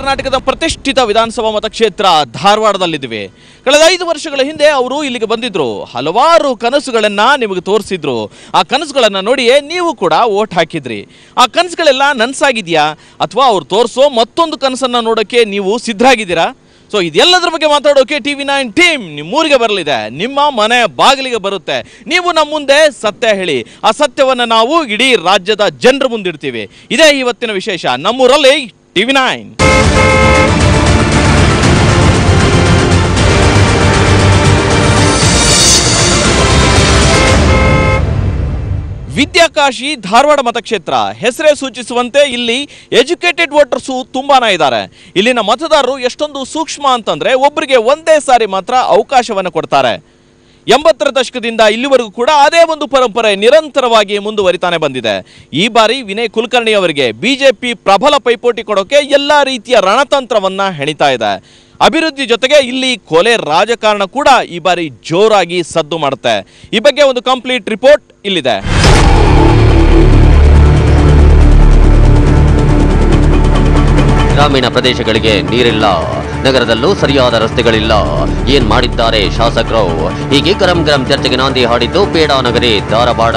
ಕರ್ನಾಟಕದ ಪ್ರತಿಷ್ಠಿತ ವಿಧಾನಸಭಾ ಮತಕ್ಷೇತ್ರ ಧಾರವಾಡದಲ್ಲಿದ್ದೀವಿ. ಕಳೆದ 5 ವರ್ಷಗಳ ಹಿಂದೆ ಅವರು ಇಲ್ಲಿಗೆ ಬಂದಿದ್ರು. ಹಲವಾರು ಕನಸುಗಳನ್ನು ನಿಮಗೆ ತೋರಿಸಿದ್ರು. ಆ ಕನಸುಗಳನ್ನು ನೋಡಿಯೇ ನೀವು ಕೂಡ ವೋಟ್ ಹಾಕಿದ್ರಿ. ಆ ಕನಸುಗಳೆಲ್ಲ ನನಸಾಗಿದೆಯಾ ಅಥವಾ ಅವ್ರು ತೋರಿಸೋ ಮತ್ತೊಂದು ಕನಸನ್ನು ನೋಡೋಕ್ಕೆ ನೀವು ಸಿದ್ಧರಾಗಿದ್ದೀರಾ? ಸೊ ಇದೆಲ್ಲದರ ಬಗ್ಗೆ ಮಾತಾಡೋಕೆ TV9 ಟೀಮ್ ನಿಮ್ಮೂರಿಗೆ ಬರಲಿದೆ, ನಿಮ್ಮ ಮನೆ ಬಾಗಿಲಿಗೆ ಬರುತ್ತೆ. ನೀವು ನಮ್ಮ ಮುಂದೆ ಸತ್ಯ ಹೇಳಿ, ಆ ಸತ್ಯವನ್ನು ನಾವು ಇಡೀ ರಾಜ್ಯದ ಜನರ ಮುಂದಿಡ್ತೀವಿ. ಇದೇ ಇವತ್ತಿನ ವಿಶೇಷ ನಮ್ಮೂರಲ್ಲಿ TV9. ವಿದ್ಯಾಕಾಶಿ ಧಾರವಾಡ ಮತಕ್ಷೇತ್ರ ಹೆಸರೇ ಸೂಚಿಸುವಂತೆ ಇಲ್ಲಿ ಎಜುಕೇಟೆಡ್ ವೋಟರ್ಸು ತುಂಬಾನೇ ಇದ್ದಾರೆ. ಇಲ್ಲಿನ ಮತದಾರರು ಎಷ್ಟೊಂದು ಸೂಕ್ಷ್ಮ ಅಂತಂದ್ರೆ ಒಬ್ಬರಿಗೆ ಒಂದೇ ಸಾರಿ ಮಾತ್ರ ಅವಕಾಶವನ್ನು ಕೊಡ್ತಾರೆ. 80ರ ದಶಕದಿಂದ ಇಲ್ಲಿವರೆಗೂ ಕೂಡ ಅದೇ ಒಂದು ಪರಂಪರೆ ನಿರಂತರವಾಗಿ ಮುಂದುವರಿತಾನೆ ಬಂದಿದೆ. ಈ ಬಾರಿ ವಿನಯ್ ಕುಲಕರ್ಣಿ ಅವರಿಗೆ ಬಿಜೆಪಿ ಪ್ರಬಲ ಪೈಪೋಟಿ ಕೊಡೋಕೆ ಎಲ್ಲ ರೀತಿಯ ರಣತಂತ್ರವನ್ನ ಹೆಣಿತಾ ಇದೆ. ಅಭಿವೃದ್ಧಿ ಜೊತೆಗೆ ಇಲ್ಲಿ ಕೊಲೆ ರಾಜಕಾರಣ ಕೂಡ ಈ ಬಾರಿ ಜೋರಾಗಿ ಸದ್ದು ಮಾಡುತ್ತೆ. ಈ ಬಗ್ಗೆ ಒಂದು ಕಂಪ್ಲೀಟ್ ರಿಪೋರ್ಟ್ ಇಲ್ಲಿದೆ. ಗ್ರಾಮೀಣ ಪ್ರದೇಶಗಳಿಗೆ ನೀರಿಲ್ಲ, ನಗರದಲ್ಲೂ ಸರಿಯಾದ ರಸ್ತೆಗಳಿಲ್ಲ. ಏನ್ ಮಾಡಿದ್ದಾರೆ ಶಾಸಕರು? ಹೀಗೆ ಗರಂ ಗರಂ ಚರ್ಚೆಗೆ ನಾಂದಿ ಹಾಡಿದ್ದು ಪೇಡಾ ನಗರಿ ಧಾರವಾಡ.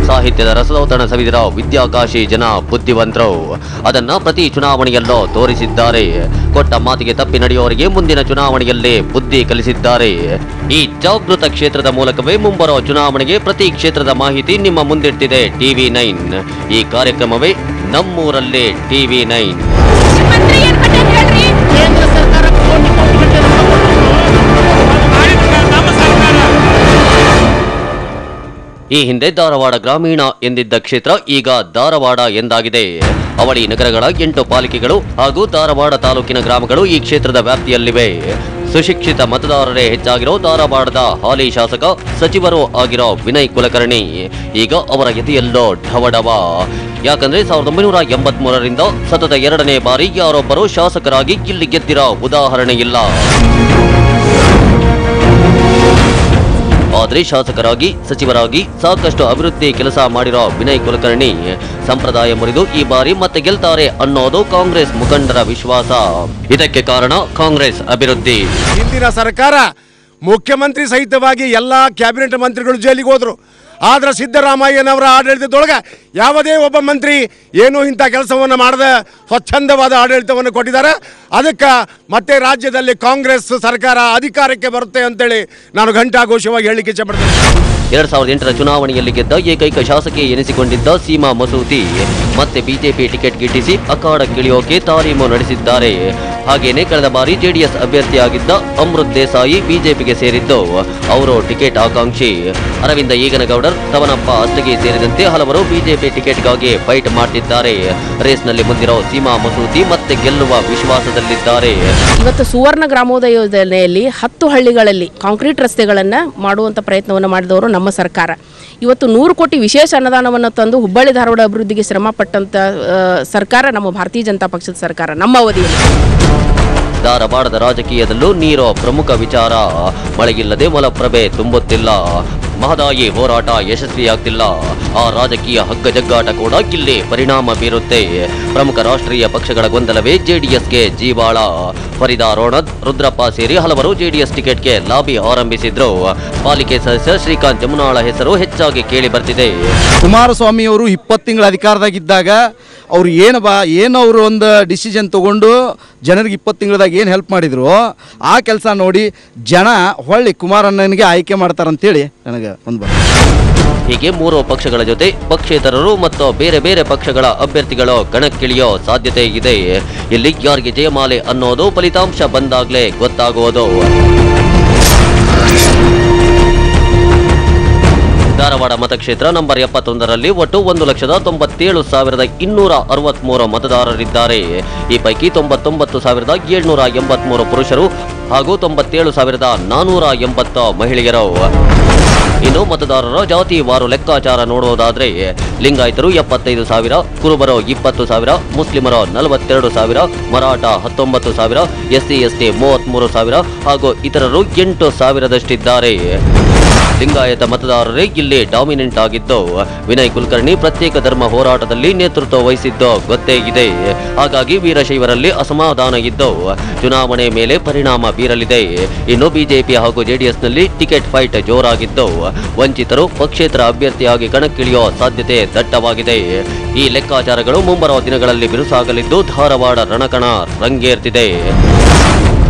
ಸಾಹಿತ್ಯದ ರಸದೌತಣ ಸವಿದಿರೋ ವಿದ್ಯಾಕಾಶಿ ಜನ ಬುದ್ಧಿವಂತರು. ಅದನ್ನ ಪ್ರತಿ ಚುನಾವಣೆಯಲ್ಲೂ ತೋರಿಸಿದ್ದಾರೆ. ಕೊಟ್ಟ ಮಾತಿಗೆ ತಪ್ಪಿ ನಡೆಯುವವರಿಗೆ ಮುಂದಿನ ಚುನಾವಣೆಯಲ್ಲಿ ಬುದ್ಧಿ ಕಲಿಸಿದ್ದಾರೆ. ಈ ಜಾಗೃತ ಕ್ಷೇತ್ರದ ಮೂಲಕವೇ ಮುಂಬರೋ ಚುನಾವಣೆಗೆ ಪ್ರತಿ ಕ್ಷೇತ್ರದ ಮಾಹಿತಿ ನಿಮ್ಮ ಮುಂದಿಡ್ತಿದೆ TV9. ಈ ಕಾರ್ಯಕ್ರಮವೇ ನಮ್ಮೂರಲ್ಲೇ TV9. ಈ ಹಿಂದೆ ಧಾರವಾಡ ಗ್ರಾಮೀಣ ಎಂದಿದ್ದ ಕ್ಷೇತ್ರ ಈಗ ಧಾರವಾಡ ಎಂದಾಗಿದೆ. ಅವಳಿ ನಗರಗಳ 8 ಪಾಲಿಕೆಗಳು ಹಾಗೂ ಧಾರವಾಡ ತಾಲೂಕಿನ ಗ್ರಾಮಗಳು ಈ ಕ್ಷೇತ್ರದ ವ್ಯಾಪ್ತಿಯಲ್ಲಿವೆ. ಸುಶಿಕ್ಷಿತ ಮತದಾರರೇ ಹೆಚ್ಚಾಗಿರೋ ಧಾರವಾಡದ ಹಾಲಿ ಶಾಸಕ ಸಚಿವರೂ ಆಗಿರೋ ವಿನಯ್ ಕುಲಕರ್ಣಿ ಈಗ ಅವರ ಎದೆಯಲ್ಲೋ ಢವಢವ. ಯಾಕಂದ್ರೆ 1983ರಿಂದ ಸತತ 2ನೇ ಬಾರಿ ಯಾರೊಬ್ಬರು ಶಾಸಕರಾಗಿ ಇಲ್ಲಿ ಗೆದ್ದಿರೋ ಉದಾಹರಣೆ ಇಲ್ಲ. ಆದರೆ ಶಾಸಕರಾಗಿ ಸಚಿವರಾಗಿ ಸಾಕಷ್ಟು ಅಭಿವೃದ್ಧಿ ಕೆಲಸ ಮಾಡಿರೋ ವಿನಯ್ ಕುಲಕರ್ಣಿ ಸಂಪ್ರದಾಯ ಮುರಿದು ಈ ಬಾರಿ ಮತ್ತೆ ಗೆಲ್ತಾರೆ ಅನ್ನೋದು ಕಾಂಗ್ರೆಸ್ ಮುಖಂಡರ ವಿಶ್ವಾಸ. ಇದಕ್ಕೆ ಕಾರಣ ಕಾಂಗ್ರೆಸ್ ಅಭಿವೃದ್ಧಿ. ಹಿಂದಿನ ಸರ್ಕಾರ ಮುಖ್ಯಮಂತ್ರಿ ಸಹಿತವಾಗಿ ಎಲ್ಲಾ ಕ್ಯಾಬಿನೆಟ್ ಮಂತ್ರಿಗಳು ಜೈಲಿಗೆ ಹೋದ್ರು. ಆದ್ರೆ ಸಿದ್ದರಾಮಯ್ಯನವರ ಆಡಳಿತದೊಳಗೆ ಯಾವುದೇ ಒಬ್ಬ ಮಂತ್ರಿ ಏನೂ ಇಂಥ ಕೆಲಸವನ್ನು ಮಾಡದೆ ಸ್ವಚ್ಛಂದವಾದ ಆಡಳಿತವನ್ನು ಕೊಟ್ಟಿದ್ದಾರೆ. ಅದಕ್ಕೆ ಮತ್ತೆ ರಾಜ್ಯದಲ್ಲಿ ಕಾಂಗ್ರೆಸ್ ಸರ್ಕಾರ ಅಧಿಕಾರಕ್ಕೆ ಬರುತ್ತೆ ಅಂತೇಳಿ ನಾನು ಘಂಟಾಘೋಷವಾಗಿ ಹೇಳಿಕೆ ಇಷ್ಟಪಡ್ತೇನೆ. 2008ರ ಚುನಾವಣೆಯಲ್ಲಿ ಗೆದ್ದ ಏಕೈಕ ಶಾಸಕಿ ಎನಿಸಿಕೊಂಡಿದ್ದ ಸೀಮಾ ಮಸೂತಿ ಮತ್ತೆ ಬಿಜೆಪಿ ಟಿಕೆಟ್ ಗಿಟ್ಟಿಸಿ ಅಖಾಡಕ್ಕಿಳಿಯೋಕೆ ತಾಲೀಮು ನಡೆಸಿದ್ದಾರೆ. ಹಾಗೇನೆ ಕಳೆದ ಬಾರಿ ಜೆಡಿಎಸ್ ಅಭ್ಯರ್ಥಿಯಾಗಿದ್ದ ಅಮೃತ್ ದೇಸಾಯಿ ಬಿಜೆಪಿಗೆ ಸೇರಿದ್ದು. ಅವರು ಟಿಕೆಟ್ ಆಕಾಂಕ್ಷಿ. ಅರವಿಂದ ಈಗನಗೌಡರ್, ತವನಪ್ಪ ಅಷ್ಟಗಿ ಸೇರಿದಂತೆ ಹಲವರು ಬಿಜೆಪಿ ಟಿಕೆಟ್ಗಾಗಿ ಫೈಟ್ ಮಾಡ್ತಿದ್ದಾರೆ. ರೇಸ್ನಲ್ಲಿ ಮುಂದಿರೋ ಸೀಮಾ ಮಸೂತಿ ಮತ್ತೆ ಗೆಲ್ಲುವ ವಿಶ್ವಾಸದಲ್ಲಿದ್ದಾರೆ. ಇವತ್ತು ಸುವರ್ಣ ಗ್ರಾಮೋದಯ ಯೋಜನೆಯಲ್ಲಿ 10 ಹಳ್ಳಿಗಳಲ್ಲಿ ಕಾಂಕ್ರೀಟ್ ರಸ್ತೆಗಳನ್ನು ಮಾಡುವಂಥ ಪ್ರಯತ್ನವನ್ನು ಮಾಡಿದವರು ನಮ್ಮ ಸರ್ಕಾರ. ಇವತ್ತು 100 ಕೋಟಿ ವಿಶೇಷ ಅನುದಾನವನ್ನು ತಂದು ಹುಬ್ಬಳ್ಳಿ ಧಾರವಾಡ ಅಭಿವೃದ್ಧಿಗೆ ಶ್ರಮ ಪಟ್ಟಂತ ಸರ್ಕಾರ ನಮ್ಮ ಭಾರತೀಯ ಜನತಾ ಪಕ್ಷದ ಸರ್ಕಾರ ನಮ್ಮ ಅವಧಿಯಲ್ಲಿ. ಧಾರವಾಡದ ರಾಜಕೀಯದಲ್ಲೂ ನೀರು ಪ್ರಮುಖ ವಿಚಾರ. ಮಳೆಯಿಲ್ಲದೆ ಮಲಪ್ರಭೆ ತುಂಬುತ್ತಿಲ್ಲ. ಮಹದಾಯಿ ಹೋರಾಟ ಯಶಸ್ವಿಯಾಗ್ತಿಲ್ಲ. ಆ ರಾಜಕೀಯ ಹಗ್ಗಜಗ್ಗಾಟ ಕೂಡ ಇಲ್ಲಿ ಪರಿಣಾಮ ಬೀರುತ್ತೆ. ಪ್ರಮುಖ ರಾಷ್ಟ್ರೀಯ ಪಕ್ಷಗಳ ಗೊಂದಲವೇ ಜೆಡಿಎಸ್ಗೆ ಜೀವಾಳ. ಫರೀದಾ ರೋಣದ್, ರುದ್ರಪ್ಪ ಸೇರಿ ಹಲವರು ಜೆಡಿಎಸ್ ಟಿಕೆಟ್ಗೆ ಲಾಬಿ ಆರಂಭಿಸಿದ್ರು. ಪಾಲಿಕೆ ಸದಸ್ಯ ಶ್ರೀಕಾಂತ್ ಜಮುನಾಳ ಹೆಸರು ಹೆಚ್ಚಾಗಿ ಕೇಳಿ ಬರ್ತಿದೆ. ಕುಮಾರಸ್ವಾಮಿ ಅವರು 20 ತಿಂಗಳ ಅಧಿಕಾರದಾಗಿದ್ದಾಗ ಅವ್ರು ಏನು ಅವರು ಒಂದು ಡಿಸಿಷನ್ ತಗೊಂಡು ಜನರಿಗೆ 20 ತಿಂಗಳದಾಗ ಏನು ಹೆಲ್ಪ್ ಮಾಡಿದ್ರು ಆ ಕೆಲಸ ನೋಡಿ ಜನ ಹೊಳ್ಳಿ ಕುಮಾರಣ್ಣನಿಗೆ ಆಯ್ಕೆ ಮಾಡ್ತಾರಂತೇಳಿ ನನಗೆ ಒಂದು ಹೀಗೆ 3 ಪಕ್ಷಗಳ ಜೊತೆ ಪಕ್ಷೇತರರು ಮತ್ತು ಬೇರೆ ಬೇರೆ ಪಕ್ಷಗಳ ಅಭ್ಯರ್ಥಿಗಳು ಕಣಕ್ಕಿಳಿಯೋ ಸಾಧ್ಯತೆ ಇದೆ. ಇಲ್ಲಿ ಯಾರಿಗೆ ಜಯಮಾಲೆ ಅನ್ನೋದು ಫಲಿತಾಂಶ ಬಂದಾಗಲೇ ಗೊತ್ತಾಗುವುದು. ಧಾರವಾಡ ಮತಕ್ಷೇತ್ರ ನಂಬರ್ 71ರಲ್ಲಿ ಒಟ್ಟು 1,97,263 ಮತದಾರರಿದ್ದಾರೆ. ಈ ಪೈಕಿ 99,783 ಪುರುಷರು ಹಾಗೂ 97,480 ಮಹಿಳೆಯರು. ಇನ್ನು ಮತದಾರರ ಜಾತಿವಾರು ಲೆಕ್ಕಾಚಾರ ನೋಡುವುದಾದ್ರೆ ಲಿಂಗಾಯತರು 75,000, ಕುರುಬರು 20,000, ಮುಸ್ಲಿಮರು 42,000, ಮರಾಠ 19,000, SC ST 33,000 ಹಾಗೂ ಇತರರು 8,000ದಷ್ಟಿದ್ದಾರೆ. ಲಿಂಗಾಯತ ಮತದಾರರೇ ಇಲ್ಲಿ ಡಾಮಿನೆಂಟ್ ಆಗಿದ್ದು, ವಿನಯ್ ಕುಲಕರ್ಣಿ ಪ್ರತ್ಯೇಕ ಧರ್ಮ ಹೋರಾಟದಲ್ಲಿ ನೇತೃತ್ವ ವಹಿಸಿದ್ದು ಗೊತ್ತೇ ಇದೆ. ಹಾಗಾಗಿ ವೀರಶೈವರಲ್ಲಿ ಅಸಮಾಧಾನ ಇದ್ದು ಚುನಾವಣೆ ಮೇಲೆ ಪರಿಣಾಮ ಬೀರಲಿದೆ. ಇನ್ನು ಬಿಜೆಪಿ ಹಾಗೂ ಜೆಡಿಎಸ್ನಲ್ಲಿ ಟಿಕೆಟ್ ಫೈಟ್ ಜೋರಾಗಿದ್ದು ವಂಚಿತರು ಪಕ್ಷೇತರ ಅಭ್ಯರ್ಥಿಯಾಗಿ ಕಣಕ್ಕಿಳಿಯುವ ಸಾಧ್ಯತೆ ದಟ್ಟವಾಗಿದೆ. ಈ ಲೆಕ್ಕಾಚಾರಗಳು ಮುಂಬರುವ ದಿನಗಳಲ್ಲಿ ಬಿರುಸಾಗಲಿದ್ದು ಧಾರವಾಡ ರಣಕಣ ರಂಗೇರ್ತಿದೆ.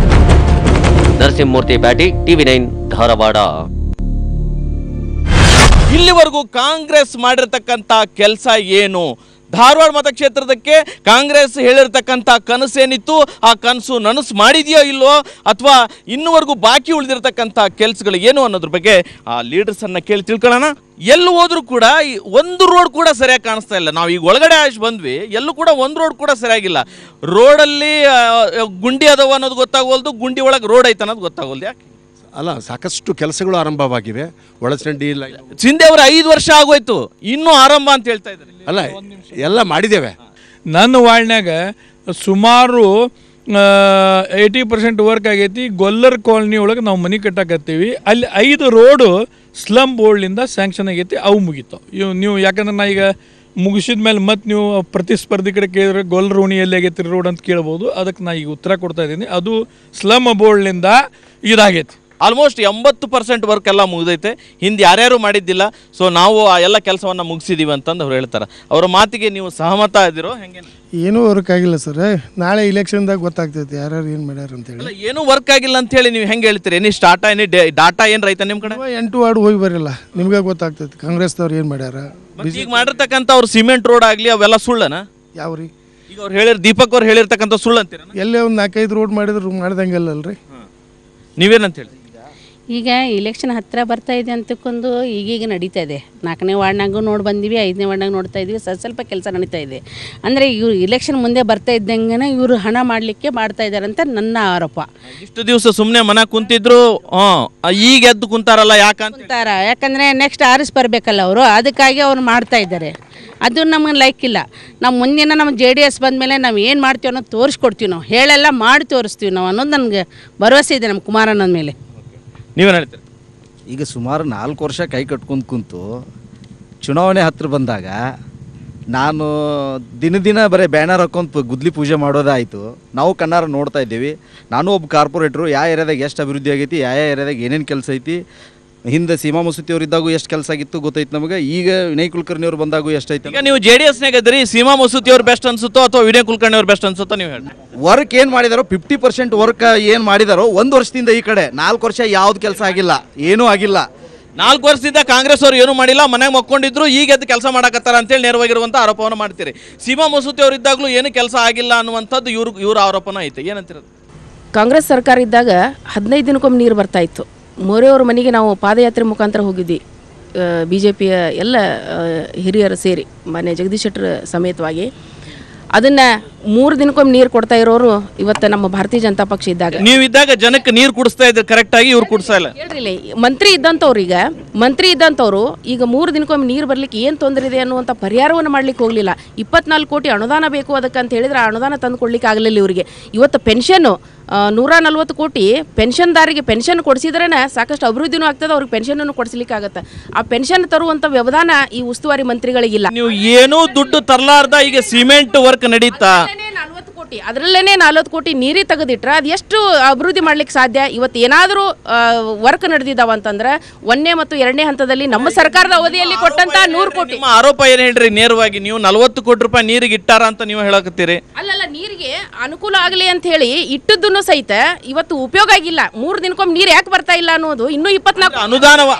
ನರಸಿಂಹಮೂರ್ತಿ ಪ್ಯಾಟಿ, TV9 ಧಾರವಾಡ. ಇಲ್ಲಿವರೆಗೂ ಕಾಂಗ್ರೆಸ್ ಮಾಡಿರ್ತಕ್ಕಂಥ ಕೆಲಸ ಏನು, ಧಾರವಾಡ ಮತಕ್ಷೇತ್ರದಕ್ಕೆ ಕಾಂಗ್ರೆಸ್ ಹೇಳಿರ್ತಕ್ಕಂಥ ಕನಸೇನಿತ್ತು ಆ ಕನಸು ನನಸು ಮಾಡಿದೆಯೋ ಇಲ್ವೋ, ಅಥವಾ ಇನ್ನುವರೆಗೂ ಬಾಕಿ ಉಳಿದಿರ್ತಕ್ಕಂಥ ಕೆಲಸಗಳು ಏನು ಅನ್ನೋದ್ರ ಬಗ್ಗೆ ಆ ಲೀಡರ್ಸನ್ನು ಕೇಳಿ ತಿಳ್ಕೊಳ್ಳೋಣ. ಎಲ್ಲೂ ಹೋದ್ರೂ ಕೂಡ ಒಂದು ರೋಡ್ ಕೂಡ ಸರಿಯಾಗಿ ಕಾಣಿಸ್ತಾ ಇಲ್ಲ. ನಾವು ಈಗ ಒಳಗಡೆ ಬಂದ್ವಿ, ಎಲ್ಲೂ ಕೂಡ ಒಂದು ರೋಡ್ ಕೂಡ ಸರಿಯಾಗಿಲ್ಲ. ರೋಡಲ್ಲಿ ಗುಂಡಿ ಅದಾವ ಅನ್ನೋದು ಗೊತ್ತಾಗೋಲ್ದು, ಗುಂಡಿ ಒಳಗೆ ರೋಡ್ ಐತೆ ಅನ್ನೋದು ಗೊತ್ತಾಗೋಲ್ದು. ಯಾಕೆ ಅಲ್ಲ, ಸಾಕಷ್ಟು ಕೆಲಸಗಳು ಆರಂಭವಾಗಿವೆ. ಒಳಚರಂಡಿ ಸಿಂಧೆ ಅವರು 5 ವರ್ಷ ಆಗೋಯ್ತು, ಇನ್ನೂ ಆರಂಭ ಅಂತ ಹೇಳ್ತಾ ಇದ್ದಾರೆ. ಅಲ್ಲ, ಎಲ್ಲ ಮಾಡಿದ್ದೇವೆ. ನನ್ನ ವಾರ್ಡ್ನಾಗ ಸುಮಾರು 80% ವರ್ಕ್ ಆಗೈತಿ. ಗೊಲ್ಲರ್ ಕಾಲನಿ ಒಳಗೆ ನಾವು ಮನೆ ಕಟ್ಟಾಕತ್ತೀವಿ. ಅಲ್ಲಿ 5 ರೋಡು ಸ್ಲಮ್ ಬೋರ್ಡ್ಲಿಂದ ಸ್ಯಾಂಕ್ಷನ್ ಆಗೈತಿ, ಅವು ಮುಗಿತಾವೆ. ನೀವು ಯಾಕಂದ್ರೆ ನಾ ಈಗ ಮುಗಿಸಿದ ಮೇಲೆ ಮತ್ತೆ ನೀವು ಪ್ರತಿಸ್ಪರ್ಧಿ ಕಡೆ ಕೇಳಿದ್ರೆ ಗೊಲ್ಲರ್ ಓಣಿ ಎಲ್ಲಿ ಆಗೈತಿ ರೋಡ್ ಅಂತ ಕೇಳ್ಬೋದು. ಅದಕ್ಕೆ ನಾ ಈಗ ಉತ್ತರ ಕೊಡ್ತಾ ಇದ್ದೀನಿ. ಅದು ಸ್ಲಮ್ ಬೋರ್ಡ್ಲಿಂದ ಇದಾಗೈತಿ. ಆಲ್ಮೋಸ್ಟ್ 80% ವರ್ಕ್ ಎಲ್ಲ ಮುಗಿದೈತೆ, ಹಿಂದೆ ಯಾರ್ಯಾರು ಮಾಡಿದ್ದಿಲ್ಲ. ಸೊ ನಾವು ಆ ಎಲ್ಲ ಕೆಲಸವನ್ನು ಮುಗಿಸಿದೀವಿ ಅಂತಂದು ಅವ್ರು ಹೇಳ್ತಾರೆ. ಅವರ ಮಾತಿಗೆ ನೀವು ಸಹಮತ ಇದ್ದೀರೋ ಹೆಂಗೆ? ಏನೂ ವರ್ಕ್ ಆಗಿಲ್ಲ ಸರ್. ನಾಳೆ ಇಲೆಕ್ಷನ್ದಾಗ ಗೊತ್ತಾಗ್ತೈತಿ ಯಾರ್ಯಾರು ಏನು ಮಾಡ್ಯಾರ ಅಂತೇಳಿ. ಏನೂ ವರ್ಕ್ ಆಗಿಲ್ಲ ಅಂತ ಹೇಳಿ ನೀವು ಹೆಂಗೆ ಹೇಳ್ತೀರಿ? ಎನಿ ಸ್ಟಾರ್ಟಾ ಎನಿ ಡಾಟಾ ಏನು ರೈತ ನಿಮ್ಮ ಕಡೆ? 8 ವಾರ್ಡ್ ಹೋಗಿ ಬರಲ್ಲ, ನಿಮ್ಗೆ ಗೊತ್ತಾಗ್ತೈತಿ ಕಾಂಗ್ರೆಸ್ದವ್ರು ಏನು ಮಾಡ್ಯಾರ. ಈಗ ಮಾಡಿರ್ತಕ್ಕಂಥ ಅವ್ರು ಸಿಮೆಂಟ್ ರೋಡ್ ಆಗಲಿ ಅವೆಲ್ಲ ಸುಳ್ಳನ? ಯಾವ್ರಿ? ಈಗ ಅವ್ರು ಹೇಳಿರ್ ದೀಪಕ್ ಅವ್ರು ಹೇಳಿರ್ತಕ್ಕಂಥ ಸುಳ್ಳು ಅಂತೀರ? ಎಲ್ಲೇ ಒಂದು 4-5 ರೋಡ್ ಮಾಡಿದ್ರು ಮಾಡ್ದಂಗಲ್ಲಲ್ರಿ. ನೀವೇನಂತ ಹೇಳಿ? ಈಗ ಇಲೆಕ್ಷನ್ ಹತ್ತಿರ ಬರ್ತಾ ಇದೆ ಅಂತಕ್ಕೊಂದು ಈಗೀಗ ನಡೀತಾ ಇದೆ. 4ನೇ ವಾರ್ಡ್ನಾಗೂ ನೋಡಿ ಬಂದೀವಿ, 5ನೇ ವಾರ್ಡ್ನಾಗ ನೋಡ್ತಾ ಇದ್ದೀವಿ. ಸ್ವಲ್ಪ ಕೆಲಸ ನಡೀತಾ ಇದೆ. ಅಂದರೆ ಇವ್ರು ಇಲೆಕ್ಷನ್ ಮುಂದೆ ಬರ್ತಾ ಇದ್ದಂಗೆ ಇವರು ಹಣ ಮಾಡಲಿಕ್ಕೆ ಮಾಡ್ತಾ ಇದ್ದಾರೆ ಅಂತ ನನ್ನ ಆರೋಪ. ಇಷ್ಟು ದಿವಸ ಸುಮ್ಮನೆ ಮನ ಕುಂತಿದ್ರು, ಈಗ ಎದ್ದು ಕುಂತಾರಲ್ಲ ಯಾಕಂತ? ಯಾಕಂದರೆ ನೆಕ್ಸ್ಟ್ ಆರಿಸ್ ಬರಬೇಕಲ್ಲ ಅವರು, ಅದಕ್ಕಾಗಿ ಅವ್ರು ಮಾಡ್ತಾ ಇದ್ದಾರೆ. ಅದು ನಮಗೆ ಲೈಕ್ ಇಲ್ಲ. ನಾವು ಮುಂದಿನ ನಮ್ಮ JDS ಬಂದಮೇಲೆ ನಾವು ಏನು ಮಾಡ್ತೀವಿ ಅನ್ನೋದು ತೋರಿಸ್ಕೊಡ್ತೀವಿ. ನಾವು ಹೇಳೆಲ್ಲ ಮಾಡಿ ತೋರಿಸ್ತೀವಿ ನಾವು ಅನ್ನೋದು ನನಗೆ ಭರವಸೆ ಇದೆ ನಮ್ಮ ಕುಮಾರಣ್ಣನ ಮೇಲೆ. ನೀವೇನು ಹೇಳ್ತೀರಿ? ಈಗ ಸುಮಾರು 4 ವರ್ಷ ಕೈ ಕಟ್ಕೊಂಡು ಕುಂತು ಚುನಾವಣೆ ಹತ್ತಿರ ಬಂದಾಗ ನಾನು ದಿನ ಬರೀ ಬ್ಯಾನರ್ ಹಾಕೊಂಡು ಗುದ್ಲಿ ಪೂಜೆ ಮಾಡೋದಾಯಿತು. ನಾವು ಕಣ್ಣಾರ ನೋಡ್ತಾ ಇದ್ದೀವಿ. ನಾನು ಒಬ್ಬ ಕಾರ್ಪೊರೇಟ್ರು, ಯಾವ ಏರಿಯಾದಾಗ ಎಷ್ಟು ಅಭಿವೃದ್ಧಿ ಆಗೈತಿ, ಯಾವ ಏರಿಯಾದಾಗ ಏನೇನು ಕೆಲಸ ಐತಿ, ಹಿಂದೆ ಸೀಮಾ ಮಸೂತಿ ಅವ್ರು ಇದ್ದಾಗೂ ಎಷ್ಟು ಕೆಲಸ ಆಗಿತ್ತು ಗೊತ್ತೈತೆ ನಮಗೆ. ಈಗ ವಿನಯ್ ಕುಲಕರ್ಣಿ ಅವ್ರು ಬಂದಾಗೂ ಎಷ್ಟೈತೆ. ಈಗ ನೀವು JDSನಾಗ ಇದ್ರಿ, ಸೀಮಾ ಮಸೂತಿ ಅವ್ರು ಬೆಸ್ಟ್ ಅನ್ಸುತ್ತೋ ಅಥವಾ ವಿನಯ್ ಕುಲಕರ್ಣಿ ಅವ್ರು ಬೆಸ್ಟ್ ಅನ್ಸುತ್ತೋ ನೀವು ಹೇಳಿ? ವರ್ಕ್ ಏನು ಮಾಡಿದಾರೋ 50% ವರ್ಕ್ ಏನು ಮಾಡಿದಾರೋ 1 ವರ್ಷದಿಂದ ಈ ಕಡೆ 4 ವರ್ಷ ಯಾವ್ದು ಕೆಲಸ ಆಗಿಲ್ಲ, ಏನೂ ಆಗಿಲ್ಲ. 4 ವರ್ಷದಿಂದ ಕಾಂಗ್ರೆಸ್ ಅವರು ಏನೂ ಮಾಡಿಲ್ಲ, ಮನೆಗೆ ಮಕ್ಕೊಂಡಿದ್ರು, ಈಗ ಎದ್ದು ಕೆಲಸ ಮಾಡಕತ್ತಾರ ಅಂತೇಳಿ ನೇರವಾಗಿರುವಂಥ ಆರೋಪವನ್ನು ಮಾಡ್ತೀರಿ. ಸೀಮಾ ಮಸೂತಿ ಅವ್ರು ಇದ್ದಾಗಲೂ ಏನು ಕೆಲಸ ಆಗಿಲ್ಲ ಅನ್ನುವಂಥದ್ದು ಇವ್ರ ಆರೋಪನ ಐತೆ. ಏನಂತಿರೋದು? ಕಾಂಗ್ರೆಸ್ ಸರ್ಕಾರ ಇದ್ದಾಗ 15 ದಿನಕ್ಕೊಮ್ಮೆ ನೀರು ಬರ್ತಾ ಇತ್ತು. ಮೋರೆಯವ್ರ ಮನೆಗೆ ನಾವು ಪಾದಯಾತ್ರೆ ಮುಖಾಂತರ ಹೋಗಿದ್ವಿ, BJPಯ ಎಲ್ಲ ಹಿರಿಯರು ಸೇರಿ, ಮಾನ್ಯ ಜಗದೀಶ್ ಶೆಟ್ಟರ್ ಸಮೇತವಾಗಿ. ಅದನ್ನು 3 ದಿನಕ್ಕೊಮ್ಮೆ ನೀರು ಕೊಡ್ತಾ ಇರೋರು ಇವತ್ತು ನಮ್ಮ ಭಾರತೀಯ ಜನತಾ ಪಕ್ಷ ಇದ್ದಾಗ. ನೀವು ಇದ್ದಾಗ ಜನಕ್ಕೆ ನೀರು ಕುಡಿಸ್ತಾ ಇದ್ರೆ ಕರೆಕ್ಟಾಗಿ, ಇವ್ರು ಕುಡಿಸ್ತಾ ಇಲ್ಲ. ಹೇಳ್ರಿ, ಮಂತ್ರಿ ಇದ್ದಂಥವ್ರು ಈಗ 3 ದಿನಕ್ಕೊಮ್ಮೆ ನೀರು ಬರ್ಲಿಕ್ಕೆ ಏನು ತೊಂದರೆ ಇದೆ ಅನ್ನುವಂಥ ಪರಿಹಾರವನ್ನು ಮಾಡ್ಲಿಕ್ಕೆ ಹೋಗಲಿಲ್ಲ. 24 ಕೋಟಿ ಅನುದಾನ ಬೇಕು ಅದಕ್ಕಂತ ಹೇಳಿದ್ರೆ ಆ ಅನುದಾನ ತಂದು ಕೊಡ್ಲಿಕ್ಕೆ ಆಗಲಿಲ್ಲ ಇವರಿಗೆ. ಇವತ್ತು ಪೆನ್ಷನ್ನು 140 ಕೋಟಿ ಪೆನ್ಷನ್ದಾರಿಗೆ ಪೆನ್ಷನ್ ಕೊಡಿಸಿದ್ರೇ ಸಾಕಷ್ಟು ಅಭಿವೃದ್ಧಿನೂ ಆಗ್ತದೆ, ಅವ್ರಿಗೆ ಪೆನ್ಷನನ್ನು ಕೊಡಿಸ್ಲಿಕ್ಕೆ ಆಗುತ್ತೆ. ಆ ಪೆನ್ಷನ್ ತರುವಂಥ ವ್ಯವಧಾನ ಈ ಉಸ್ತುವಾರಿ ಮಂತ್ರಿಗಳಿಗಿಲ್ಲ. ನೀವು ಏನೂ ದುಡ್ಡು ತರಲಾರ್ದ ಈಗ ಸಿಮೆಂಟ್ ವರ್ಕ್ ನಡೀತಾ, 40 ಕೋಟಿ ಅದರಲ್ಲೇನೆ 40 ಕೋಟಿ ನೀರಿ ತೆಗೆದಿಟ್ರೆ ಅದು ಎಷ್ಟು ಅಭಿವೃದ್ಧಿ ಮಾಡ್ಲಿಕ್ಕೆ ಸಾಧ್ಯ? ಇವತ್ತು ಏನಾದರೂ ವರ್ಕ್ ನಡೆದಿದ್ದಾವ ಅಂತಂದ್ರೆ 1ನೇ ಮತ್ತು 2ನೇ ಹಂತದಲ್ಲಿ ನಮ್ಮ ಸರ್ಕಾರದ ಅವಧಿಯಲ್ಲಿ ಕೊಟ್ಟಂತ 100 ಕೋಟಿ. ನಿಮ್ಮ ಆರೋಪ ಏನು ಹೇಳ್ರಿ? ನೇರವಾಗಿ ನೀವು 40 ಕೋಟಿ ರೂಪಾಯಿ ನೀರಿಗೆ ಇಟ್ಟಾರ ಅಂತ ನೀವು ಹೇಳಕತ್ತೀರಿ. ಅಲ್ಲಲ್ಲ, ನೀರಿಗೆ ಅನುಕೂಲ ಆಗಲಿ ಅಂತ ಹೇಳಿ ಇಟ್ಟದ್ದನ್ನು ಸಹಿತ ಇವತ್ತು ಉಪಯೋಗ ಆಗಿಲ್ಲ. 3 ದಿನಕ್ಕೊಮ್ಮೆ ನೀರು ಯಾಕೆ ಬರ್ತಾ ಇಲ್ಲ ಅನ್ನೋದು ಇನ್ನೂ 24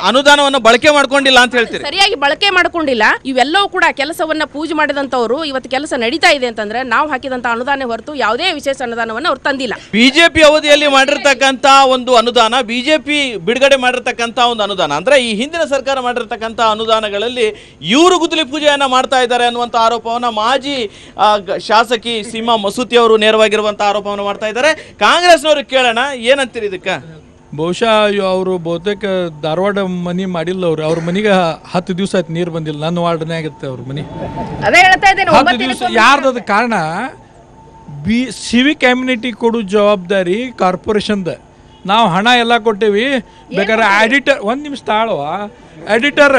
ಅನುದಾನವನ್ನು ಬಳಕೆ ಮಾಡ್ಕೊಂಡಿಲ್ಲ ಅಂತ ಹೇಳ್ತೀರಿ. ಸರಿಯಾಗಿ ಬಳಕೆ ಮಾಡ್ಕೊಂಡಿಲ್ಲ. ಇವೆಲ್ಲವೂ ಕೂಡ ಕೆಲಸವನ್ನ ಪೂಜೆ ಮಾಡಿದಂತವರು ಇವತ್ತು ಕೆಲಸ ನಡೀತಾ ಇದೆ ಅಂತಂದ್ರೆ ನಾವು ಹಾಕಿದಂತ ಅನುದಾನ ಹೊರತು ಯಾವುದೇ ವಿಶೇಷ ಅನುದಾನವನ್ನು ಅವ್ರು ತಂದಿಲ್ಲ. ಬಿಜೆಪಿ ಅವಧಿಯಲ್ಲಿ ಮಾಡಿರ್ತಕ್ಕಂಥ ಒಂದು ಅನುದಾನ, ಬಿಜೆಪಿ ಬಿಡುಗಡೆ ಮಾಡಿರ್ತಕ್ಕಂಥ ಒಂದು ಅನುದಾನ, ಅಂದ್ರೆ ಈ ಹಿಂದಿನ ಸರ್ಕಾರ ಮಾಡಿರ್ತಕ್ಕಂಥ ಅನುದಾನಗಳಲ್ಲಿ ಇವರು ಗುದ್ದಲಿ ಪೂಜೆಯನ್ನ ಮಾಡ್ತಾ ಇದ್ದಾರೆ ಅನ್ನುವಂಥ ಆರೋಪವನ್ನ ಮಾಜಿ ಶಾಸಕಿ ಸೀಮಾ ಮಸೂತಿ ಅವರು ನೇರವಾಗಿರುವಂಥ ಆರೋಪವನ್ನು ಮಾಡ್ತಾ ಇದ್ದಾರೆ. ಕಾಂಗ್ರೆಸ್ನವ್ರು ಕೇಳೋಣ, ಏನಂತೀರಿ ಇದಕ್ಕೆ? ಬಹುಶಃ ಅವರು ಬಹುತೇಕ ಧಾರವಾಡ ಮನಿ ಮಾಡಿಲ್ಲ. ಅವ್ರ ಮನೆಗೆ 10 ದಿವಸ ಆಯ್ತು ನೀರು ಬಂದಿಲ್ಲ. ನನ್ನ ವಾರ್ಡ್ನೇ ಆಗುತ್ತೆ ಅವ್ರ ಮನೆ. ಅದೇ ಹೇಳ್ತಾ ಇದ್ದೇನೆ, 10 ದಿವಸ. ಯಾರ್ದದ ಕಾರಣ? ಸಿವಿಕ್ ಕಮ್ಯುನಿಟಿ ಕೊಡೋ ಜವಾಬ್ದಾರಿ ಕಾರ್ಪೊರೇಷನ್ದ. ನಾವು ಹಣ ಎಲ್ಲ ಕೊಟ್ಟೇವಿ. ಬೇಕಾದ್ರೆ ಎಡಿಟರ್ ಒಂದು ನಿಮಿಷ ತಾಳುವ, ಎಡಿಟರ್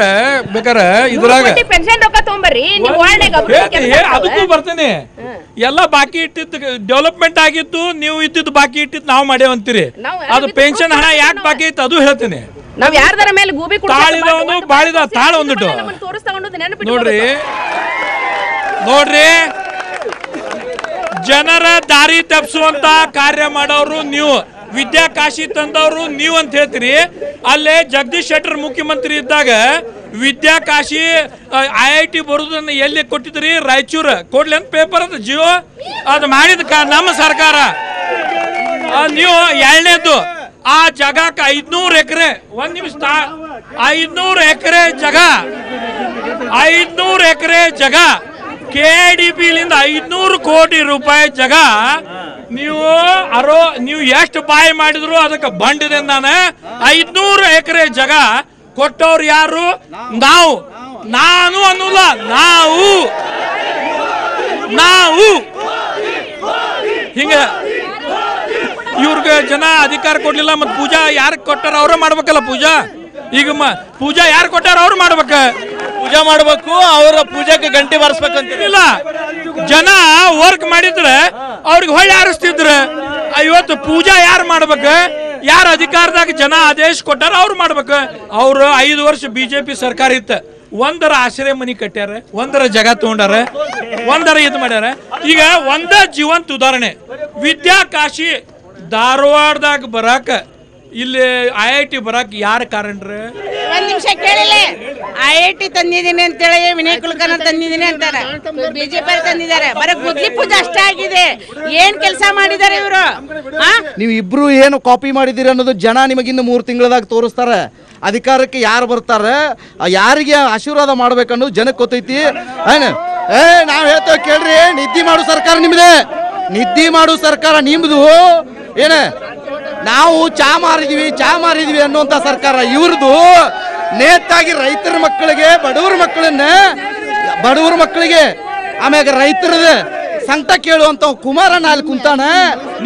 ಬೇಕಾರೆ ಇದ್ರಾಗ ಅದಕ್ಕೂ ಬರ್ತೇನೆ. ಎಲ್ಲ ಬಾಕಿ ಇಟ್ಟಿದ್ದು ಡೆವಲಪ್ಮೆಂಟ್ ಆಗಿತ್ತು, ನೀವು ಇದ್ದಿದ್ದು ಬಾಕಿ ಇಟ್ಟಿದ್ದು ನಾವು ಮಾಡೇವಂತೀರಿ. ಅದು ಪೆನ್ಷನ್ ಹಣ ಯಾಕೆ ಬಾಕಿ ಇತ್ತು ಅದು ಹೇಳ್ತೇನೆ. ನಾವ್ ಯಾರ್ದಾರ ಮೇಲೆ ಗೂಬಿ ತಾಳಿದವನು ಬಾಳಿದ ತಾಳ ಒಂದಿಟ್ಟು ನೋಡ್ರಿ ಜನರ ದಾರಿ ತಪ್ಪಿಸುವಂತ ಕಾರ್ಯ ಮಾಡೋರು ನೀವು, ವಿದ್ಯಾಕಾಶಿ ತಂದವರು ನೀವು ಅಂತ ಹೇಳ್ತೀರಿ. ಅಲ್ಲೇ ಜಗದೀಶ್ ಶೆಟ್ಟರ್ ಮುಖ್ಯಮಂತ್ರಿ ಇದ್ದಾಗ ವಿದ್ಯಾಕಾಶಿ IIT ಬರುವುದನ್ನು ಎಲ್ಲಿ ಕೊಟ್ಟಿದ್ರಿ? ರಾಯಚೂರು. ಕೊಡ್ಲಿ ಅಂತ ಪೇಪರ್ ಅದು ಜಿಯೋ ಅದು ಮಾಡಿದ ನಮ್ಮ ಸರ್ಕಾರ. ನೀವು ಎರಡನೇದು ಆ ಜಾಗಕ್ಕೆ 500 ಎಕರೆ, ಒಂದ್ ನಿಮಿಷ, 500 ಎಕರೆ ಜಾಗ, 500 ಎಕರೆ ಜಾಗ KIDPಲಿಂದ 500 ಕೋಟಿ ರೂಪಾಯಿ ಜಾಗ ನೀವು ಎಷ್ಟು ಬಾಯಿ ಮಾಡಿದ್ರು ಅದಕ್ಕೆ ಬಂಡಿದೆ. ನಾನು 500 ಎಕರೆ ಜಾಗ ಕೊಟ್ಟವ್ರು ಯಾರು? ನಾನು ಅನ್ನೋಲ್ಲ, ನಾವು ಹಿಂಗ ಇವ್ರಿಗೆ ಜನ ಅಧಿಕಾರ ಕೊಡ್ಲಿಲ್ಲ. ಮತ್ ಪೂಜಾ ಯಾರು ಕೊಟ್ಟಾರ ಅವ್ರ ಮಾಡ್ಬೇಕಲ್ಲ ಪೂಜಾ. ಈಗ ಪೂಜಾ ಯಾರು ಕೊಟ್ಟಾರ ಅವ್ರು ಮಾಡ್ಬೇಕ, ಪೂಜಾ ಮಾಡ್ಬೇಕು, ಅವರ ಪೂಜೆಗೆ ಗಂಟೆ ಬಾರಿಸ್ಬೇಕಂತ ಇಲ್ಲ. ಜನ ವರ್ಕ್ ಮಾಡಿದ್ರೆ ಅವ್ರಿಗೆ ಹೊಳ್ಳಿ ಹಾರಿಸ್ತಿದ್ರು. ಇವತ್ತು ಪೂಜಾ ಯಾರು ಮಾಡ್ಬೇಕ? ಯಾರು ಅಧಿಕಾರದಾಗ ಜನ ಆದೇಶ ಕೊಟ್ಟಾರ ಅವ್ರು ಮಾಡ್ಬೇಕು. ಅವ್ರು 5 ವರ್ಷ BJP ಸರ್ಕಾರ ಇತ್ತು. ಒಂದರ ಆಶ್ರಯ ಮನಿ ಕಟ್ಟ್ಯಾರ, ಒಂದರ ಜಾಗ ತಗೊಂಡಾರ, ಒಂದರ ಇದು ಮಾಡ್ಯಾರ. ಈಗ ಒಂದ ಜೀವಂತ ಉದಾಹರಣೆ, ವಿದ್ಯಾಕಾಶಿ ಧಾರವಾಡದಾಗ ಬರಾಕ, ಇಲ್ಲಿ IIT ಬರಾಕ ಯಾರ ಕಾರಣ್ರಿ? ಒಂದ್ ನಿಮಿಷ ಕೇಳಿಲ್ಲ. IIT ತಂದಿದ್ದೀನಿ ಅಂತೇಳಿ ವಿನಯ್ ಕುಲಕರ್ಣಿ ತಂದಿದ್ದೀನಿ ಅಂತಾರೆ, BJP ತಂದಿದ್ದಾರೆ. ಬರೀ ಗುದ್ಲಿ ಪೂಜೆ ಅಷ್ಟೇ ಆಗಿದೆ. ಏನ್ ಕೆಲಸ ಮಾಡಿದ್ದಾರೆ ಇವರು? ನೀವು ಇಬ್ರು ಏನು ಕಾಪಿ ಮಾಡಿದ್ದೀರಿ ಅನ್ನೋದು ಜನ ನಿಮಗಿನ್ನು 3 ತಿಂಗಳದಾಗ ತೋರಿಸ್ತಾರೆ. ಅಧಿಕಾರಕ್ಕೆ ಯಾರು ಬರ್ತಾರೆ, ಯಾರಿಗೆ ಆಶೀರ್ವಾದ ಮಾಡ್ಬೇಕನ್ನೋದು ಜನಕ್ಕೆ ಗೊತ್ತೈತಿ. ನಾವು ಹೇಳ್ತೇವೆ ಕೇಳ್ರಿ, ನಿದ್ದೆ ಮಾಡೋ ಸರ್ಕಾರ ನಿಮ್ದೆ, ನಿದ್ದೆ ಮಾಡೋ ಸರ್ಕಾರ ನಿಮ್ದು. ಏನ ನಾವು ಚಾ ಮಾರಿದೀವಿ ಅನ್ನುವಂಥ ಸರ್ಕಾರ ಇವ್ರದ್ದು. ನೇತಾಗಿ ರೈತರ ಮಕ್ಕಳಿಗೆ, ಬಡವರ ಮಕ್ಕಳಿಗೆ ಆಮ್ಯಾಗ ರೈತರದ ಸಂಕಟ ಕೇಳುವಂತ ಕುಮಾರಣ್ಣ ಅಲ್ಲಿ ಕುಂತಾನ.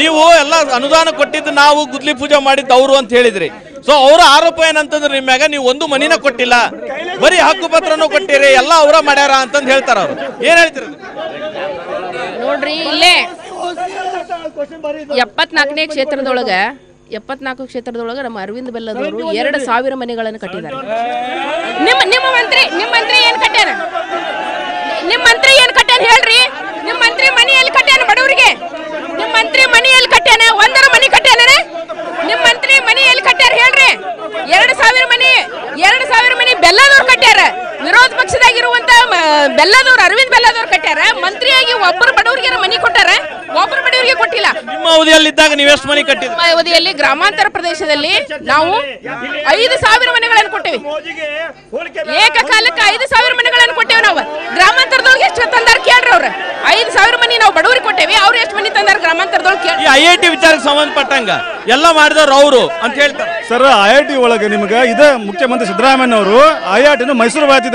ನೀವು ಎಲ್ಲ ಅನುದಾನ ಕೊಟ್ಟಿದ್ದು ನಾವು ಗುದ್ಲಿ ಪೂಜೆ ಮಾಡಿದ್ದು ಅವರು ಅಂತ ಹೇಳಿದ್ರಿ. ಸೊ ಅವರ ಆರೋಪ ಏನಂತಂದ್ರೆ ನಿಮ್ಮ್ಯಾಗ ನೀವು ಒಂದು ಮನಿನ ಕೊಟ್ಟಿಲ್ಲ, ಬರೀ ಹಕ್ಕು ಪತ್ರನೂ ಕೊಟ್ಟಿರಿ, ಎಲ್ಲ ಅವರ ಮಾಡ್ಯಾರ ಅಂತಂದು ಹೇಳ್ತಾರ. ಅವ್ರು ಏನ್ ಹೇಳ್ತೀರ ನೋಡ್ರಿ? ಇಲ್ಲೇ 74ನೇ ಕ್ಷೇತ್ರದೊಳಗ ನಮ್ಮ ಅರವಿಂದ್ ಬೆಲ್ಲದವರು 2,000 ಮನೆಗಳನ್ನು ಕಟ್ಟಿದ್ದಾರೆ. ನಿಮ್ಮ ಮಂತ್ರಿ ಏನ್ ಕಟ್ಟ್ಯಾರ? ನಿಮ್ಮ ಮಂತ್ರಿ ಏನ್ ಕಟ್ಟ್ಯಾನ ಹೇಳ್ರಿ? ನಿಮ್ಮ ಮಂತ್ರಿ ಮನಿ ಎಲ್ಲಿ ಕಟ್ಟ್ಯಾನ ಬಡವರಿಗೆ? ನಿಮ್ಮ ಮಂತ್ರಿ ಮನಿ ಎಲ್ಲಿ ಕಟ್ಟ್ಯಾನ? ಒಂದರ ಮನಿ ಕಟ್ಟ್ಯಾನ? ನಿಮ್ಮ ಮಂತ್ರಿ ಮನಿ ಎಲ್ಲಿ ಕಟ್ಟ್ಯಾರ ಹೇಳ್ರಿ? 2,000 ಮನಿ ಬೆಲ್ಲದವ್ರು ಕಟ್ಟ್ಯಾರ. ವಿರೋಧ ಪಕ್ಷದಾಗಿರುವಂತ ಬೆಲ್ಲದವ್ರು, ಅರವಿಂದ್ ಬೆಲ್ಲದವ್ರು ಕಟ್ಟ್ಯಾರ. ಮಂತ್ರಿಯಾಗಿ ಒಬ್ಬರು ಬಡವರಿಗೆ ಮನಿ ಕೊಟ್ಟಾರ, ಒಬ್ಬರು ಬಡವರಿಗೆ ಕೊಟ್ಟಿಲ್ಲ. ನಿಮ್ಮ ಅವಧಿಯಲ್ಲಿದ್ದಾಗ ನೀವು ಎಷ್ಟು ಮನಿ ಕಟ್ಟಿದ್ರಿ? ನಮ್ಮ ಅವಧಿಯಲ್ಲಿ ಗ್ರಾಮಾಂತರ ಪ್ರದೇಶದಲ್ಲಿ ನಾವು 5,000 ಮನೆಗಳನ್ನು ಕೊಟ್ಟೇವೆ. ಏಕಕಾಲಕ್ಕೆ 5,000 ಮನೆಗಳನ್ನು ಕೊಟ್ಟೇವೆ. ನಾವು ಗ್ರಾಮಾಂತರದೊಳಗೆ ಎಷ್ಟು ತಂದಾರ ಕೇಳ್ರಿ? ಅವ್ರ 5,000 ಮನಿ ನಾವು ಬಡವರಿಗೆ ಕೊಟ್ಟೇವಿ, ಅವ್ರು ಎಷ್ಟು ಮನಿ ತಂದಾರ ಗ್ರಾಮಾಂತರದೊಳಗೆ? IIT ವಿಚಾರಕ್ಕೆ ಸಂಬಂಧಪಟ್ಟಂಗ ಎಲ್ಲ ಮಾಡಿದವ್ರು ಅವರು ಅಂತ ಹೇಳ್ತಾರೆ. ಸರ್, IIT ಒಳಗೆ ನಿಮ್ಗೆ ಇದೇ ಮುಖ್ಯಮಂತ್ರಿ ಸಿದ್ದರಾಮಯ್ಯ ಅವರು IIT ಮೈಸೂರು ಬಾತಿದ್ರು.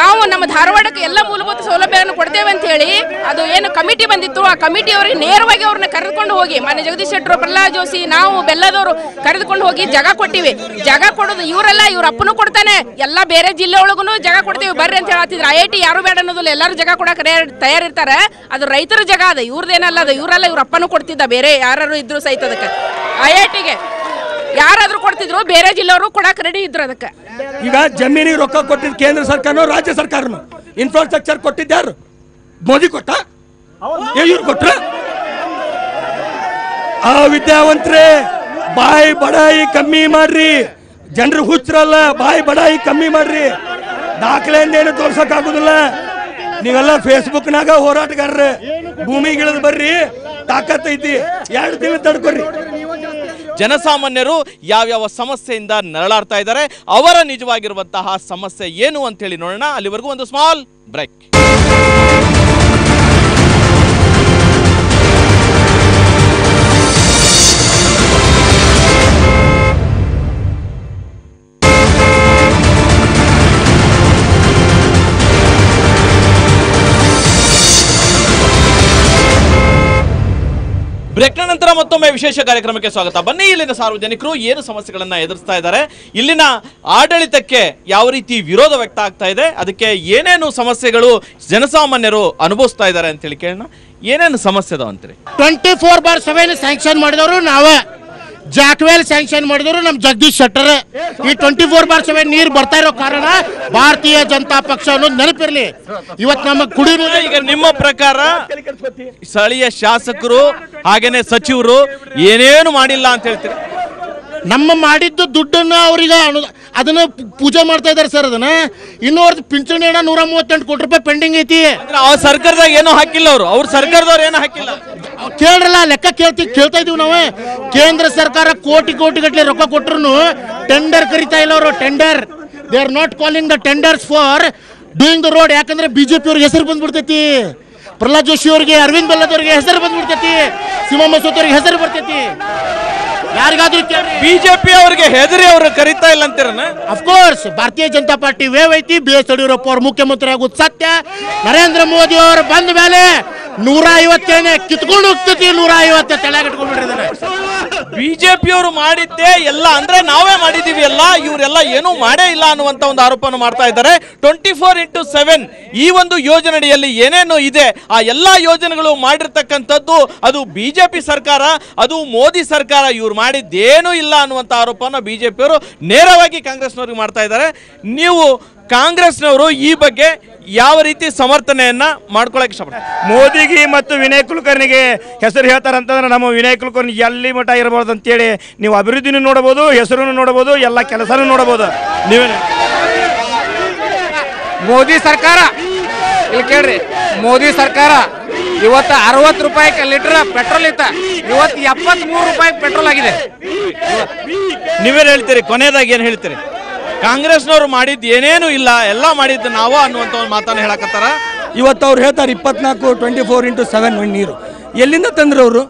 ನಾವು ನಮ್ಮ ಧಾರವಾಡಕ್ಕೆ ಎಲ್ಲ ಮೂಲಭೂತ ಸೌಲಭ್ಯವನ್ನು ಕೊಡ್ತೇವೆ ಅಂತ ಹೇಳಿ ಅದು ಏನು ಕಮಿಟಿ ಬಂದಿತ್ತು, ಆ ಕಮಿಟಿ ಅವರಿಗೆ ನೇರವಾಗಿ ಅವ್ರನ್ನ ಕರೆದುಕೊಂಡು ಹೋಗಿ ಮಾನ್ಯ ಜಗದೀಶ್ ಶೆಟ್ಟರು, ಪ್ರಹ್ಲಾದ್ ಜೋಶಿ, ನಾವು ಬೆಲ್ಲದವರು ಕರೆದುಕೊಂಡು ಹೋಗಿ ಜಾಗ ಕೊಟ್ಟಿವಿ. ಜಾಗ ಕೊಡೋದು ಇವರಲ್ಲ, ಇವ್ರ ಅಪ್ಪನೂ ಕೊಡ್ತಾನೆ. ಎಲ್ಲ ಬೇರೆ ಜಿಲ್ಲೆ ಒಳಗೂ ಜಾಗ ಕೊಡ್ತೀವಿ ಬರ್ರಿ ಅಂತ ಹೇಳ್ತಿದ್ರು. IIT ಯಾರು ಬೇಡ ಅನ್ನೋದಿಲ್ಲ, ಎಲ್ಲರೂ ಜಾಗ ಕೊಡಕ್ಕೆ ತಯಾರಿರ್ತಾರೆ. ಅದು ರೈತರ ಜಾಗ ಅದ, ಇವ್ರದ್ದೇನಲ್ಲ. ಅದು ಇವರಲ್ಲ, ಇವ್ರ ಅಪ್ಪನೂ ಕೊಡ್ತಿದ್ದ. ಬೇರೆ ಯಾರು ಇದ್ರು ಸಹಿತ ಅದಕ್ಕೆ IITಗೆ ಯಾರಾದ್ರೂ ಕೊಡ್ತಿದ್ರು, ಬೇರೆ ಜಿಲ್ಲೆಯವರು ಕೊಡಕ್ಕೆ ರೆಡಿ ಇದ್ರು. ಅದಕ್ಕೆ ಈಗ ಜಮೀನಿಗೆ ರೊಕ್ಕ ಕೊಟ್ಟಿದ್ದು ಕೇಂದ್ರ ಸರ್ಕಾರನೋ ರಾಜ್ಯ ಸರ್ಕಾರನೋ? ಇನ್ಫ್ರಾಸ್ಟ್ರಕ್ಚರ್ ಕೊಟ್ಟಿದ್ದಾರು? ಮೋದಿ ಕೊಟ್ಟ? ಇವ್ರು ಕೊಟ್ರ? ಆ ವಿದ್ಯಾವಂತರೇ, ಬಾಯಿ ಬಡಾಯಿ ಕಮ್ಮಿ ಮಾಡ್ರಿ. ಜನರು ಹುಚ್ಚರಲ್ಲ, ಬಾಯಿ ಬಡಾಯಿ ಕಮ್ಮಿ ಮಾಡ್ರಿ. ದಾಖಲೆಯಿಂದ ಏನು ತೋರ್ಸಕ್ ಆಗುದಿಲ್ಲ. ನೀವೆಲ್ಲ ಫೇಸ್ಬುಕ್ನಾಗ ಹೋರಾಟಗಾರರ, ಭೂಮಿಗಿಳಿದು ಬರ್ರಿ, ತಾಕತ್ತೈತಿ. 2 ತಿಂಗಳು ತಡ್ಕೊರಿ. ಜನಸಾಮಾನ್ಯರು ಯಾವ್ಯಾವ ಸಮಸ್ಯೆಯಿಂದ ನರಳಾಡ್ತಾ ಇದ್ದಾರೆ, ಅವರ ನಿಜವಾಗಿರುವಂತಹ ಸಮಸ್ಯೆ ಏನು ಅಂತ ಹೇಳಿ ನೋಡೋಣ. ಅಲ್ಲಿವರೆಗೂ ಒಂದು ಸ್ಮಾಲ್ ಬ್ರೇಕ್. ಬ್ರೇಕ್ನ ನಂತರ ಮತ್ತೊಮ್ಮೆ ವಿಶೇಷ ಕಾರ್ಯಕ್ರಮಕ್ಕೆ ಸ್ವಾಗತ. ಬನ್ನಿ, ಇಲ್ಲಿನ ಸಾರ್ವಜನಿಕರು ಏನು ಸಮಸ್ಯೆಗಳನ್ನ ಎದುರಿಸ್ತಾ ಇದ್ದಾರೆ, ಇಲ್ಲಿನ ಆಡಳಿತಕ್ಕೆ ಯಾವ ರೀತಿ ವಿರೋಧ ವ್ಯಕ್ತ ಆಗ್ತಾ ಇದೆ, ಅದಕ್ಕೆ ಏನೇನು ಸಮಸ್ಯೆಗಳು ಜನಸಾಮಾನ್ಯರು ಅನುಭವಿಸ್ತಾ ಇದ್ದಾರೆ ಅಂತೇಳಿ ಕೇಳೋಣ. ಏನೇನು ಸಮಸ್ಯೆ ಅದಾವ ಅಂತೀರಿ? 24/7 ಸ್ಯಾಂಕ್ಷನ್ ಮಾಡಿದವರು ನಾವೇ, ಜಾಕ್ವೆಲ್ ಸ್ಯಾಂಕ್ಷನ್ ಮಾಡಿದವರು ನಮ್ಮ ಜಗದೀಶ್ ಶೆಟ್ಟರ್. ಈ 24/7 ನೀರು ಬರ್ತಾ ಇರೋ ಕಾರಣ ಭಾರತೀಯ ಜನತಾ ಪಕ್ಷ ಅನ್ನೋದು ನೆನಪಿರಲಿ. ಇವತ್ತು ನಮ್ಮ ಕುಡಿ ನೀರು. ಈಗ ನಿಮ್ಮ ಪ್ರಕಾರ ಸ್ಥಳೀಯ ಶಾಸಕರು ಹಾಗೇನೆ ಸಚಿವರು ಏನೇನು ಮಾಡಿಲ್ಲ ಅಂತ ಹೇಳ್ತೀರಿ? ನಮ್ಮ ಮಾಡಿದ್ದು ದುಡ್ಡನ್ನ ಅವ್ರಿಗೆ ಅದನ್ನ ಪೂಜೆ ಮಾಡ್ತಾ ಇದಾರೆ ಸರ್. ಅದನ್ನ ಇನ್ನೂ ಅವ್ರದ್ದು ಪಿಂಚಣಿ ಹಣ 138 ಕೋಟಿ ರೂಪಾಯಿ ಪೆಂಡಿಂಗ್ ಐತಿ. ಅವ್ರ ಸರ್ಕಾರದಾಗ ಏನೋ ಹಾಕಿಲ್ಲ, ಅವ್ರ ಸರ್ಕಾರದವ್ರು ಏನೋ ಹಾಕಿಲ್ಲ. ಕೇಳ್ರಲ್ಲ, ಲೆಕ್ಕ ಕೇಳ್ತಾ ಇದೀವಿ ನಾವು. ಕೇಂದ್ರ ಸರ್ಕಾರ ಕೋಟಿ ಗಟ್ಟಲೆ ರೊಕ್ಕ ಕೊಟ್ಟರು ಟೆಂಡರ್ ಕರಿತಾ ಇಲ್ಲ ಅವರು. Tender they are not calling the tenders for doing the road. ಯಾಕಂದ್ರೆ ಬಿಜೆಪಿ ಅವ್ರಿಗೆ ಹೆಸರು ಬಂದ್ಬಿಡ್ತೈತಿ, ಪ್ರಹ್ಲಾದ್ ಜೋಶಿ ಅವರಿಗೆ, ಅರವಿಂದ್ ಬೆಲ್ಲದವ್ರಿಗೆ ಹೆಸರು ಬಂದ್ಬಿಡ್ತೈತಿ, ಸಿಮಾ ಮಸೂದ್ ಅವ್ರಿಗೆ ಹೆಸರು ಬರ್ತೈತಿ. ಯಾರಿಗಾದ್ರೂ ಬಿಜೆಪಿ ಅವರಿಗೆ ಹೆದರಿ ಅವರು ಕರೀತಾ ಇಲ್ಲ ಅಂತೀರನ? ಅಫ್ಕೋರ್ಸ್ ಭಾರತೀಯ ಜನತಾ ಪಾರ್ಟಿ ವೇವ್ ಐತಿ. BS ಯಡಿಯೂರಪ್ಪ ಅವ್ರು ಮುಖ್ಯಮಂತ್ರಿ ಆಗೋದು ಸತ್ಯ. ನರೇಂದ್ರ ಮೋದಿ ಅವರು ಬಂದ ಮೇಲೆ 150 ಕಿತ್ಕೊಂಡು ಹೋಗ್ತೈತಿ. 150 ತಲೆಗಟ್ಕೊಂಡ್ಬಿಟ್ಟಿದ್ದಾರೆ. ಬಿಜೆಪಿ ಅವರು ಮಾಡಿದ್ದೆ ಎಲ್ಲ ಅಂದ್ರೆ ನಾವೇ ಮಾಡಿದೀವಿ ಎಲ್ಲ, ಇವರೆಲ್ಲ ಏನೂ ಮಾಡೇ ಇಲ್ಲ ಅನ್ನುವಂತ ಒಂದು ಆರೋಪವನ್ನು ಮಾಡ್ತಾ ಇದ್ದಾರೆ. 24/7 ಈ ಒಂದು ಯೋಜನೆಯಲ್ಲಿ ಏನೇನು ಇದೆ ಆ ಎಲ್ಲಾ ಯೋಜನೆಗಳು ಮಾಡಿರ್ತಕ್ಕಂಥದ್ದು ಅದು ಬಿಜೆಪಿ ಸರ್ಕಾರ, ಅದು ಮೋದಿ ಸರ್ಕಾರ. ಇವ್ರು ಮಾಡಿದ್ದೇನೂ ಇಲ್ಲ ಅನ್ನುವಂಥ ಆರೋಪವನ್ನು ಬಿಜೆಪಿಯವರು ನೇರವಾಗಿ ಕಾಂಗ್ರೆಸ್ನವ್ರಿಗೆ ಮಾಡ್ತಾ ಇದ್ದಾರೆ. ನೀವು ಕಾಂಗ್ರೆಸ್ನವರು ಈ ಬಗ್ಗೆ ಯಾವ ರೀತಿ ಸಮರ್ಥನೆಯನ್ನ ಮಾಡ್ಕೊಳಕ್ಕೆ ಇಷ್ಟಪಡ್ತಾರೆ? ಮೋದಿಗೆ ಮತ್ತು ವಿನಯ್ ಕುಲಕರ್ಣಿಗೆ ಹೆಸರು ಹೇಳ್ತಾರಂತಂದ್ರೆ ನಮ್ಮ ವಿನಯ್ ಕುಲಕರ್ಣಿ ಎಲ್ಲಿ ಮಠ ಇರಬಹುದು ಅಂತೇಳಿ ನೀವು ಅಭಿವೃದ್ಧಿನೂ ನೋಡಬಹುದು, ಹೆಸರನ್ನು ನೋಡಬಹುದು, ಎಲ್ಲ ಕೆಲಸನೂ ನೋಡಬಹುದು. ನೀವೇ ಮೋದಿ ಸರ್ಕಾರ ಇಲ್ಲಿ ಕೇಳ್ರಿ, ಮೋದಿ ಸರ್ಕಾರ ಇವತ್ತು 60 ರೂಪಾಯಿ ಲೀಟರ್ ಪೆಟ್ರೋಲ್ ಇತ್ತ, ಇವತ್ತು 73 ರೂಪಾಯಿ ಪೆಟ್ರೋಲ್ ಆಗಿದೆ. ನೀವೇನು ಹೇಳ್ತೀರಿ? ಕೊನೆಯದಾಗಿ ಏನು ಹೇಳ್ತೀರಿ? ಕಾಂಗ್ರೆಸ್ನವರು ಮಾಡಿದ್ದು ಏನೇನು ಇಲ್ಲ, ಎಲ್ಲ ಮಾಡಿದ್ದು ನಾವು ಅನ್ನುವಂಥ ಒಂದು ಮಾತನ್ನು ಹೇಳಕತ್ತಾರ. ಇವತ್ತು ಅವ್ರು ಹೇಳ್ತಾರೆ 24/7 ನೀರು ಎಲ್ಲಿಂದ ತಂದ್ರು ಅವರು?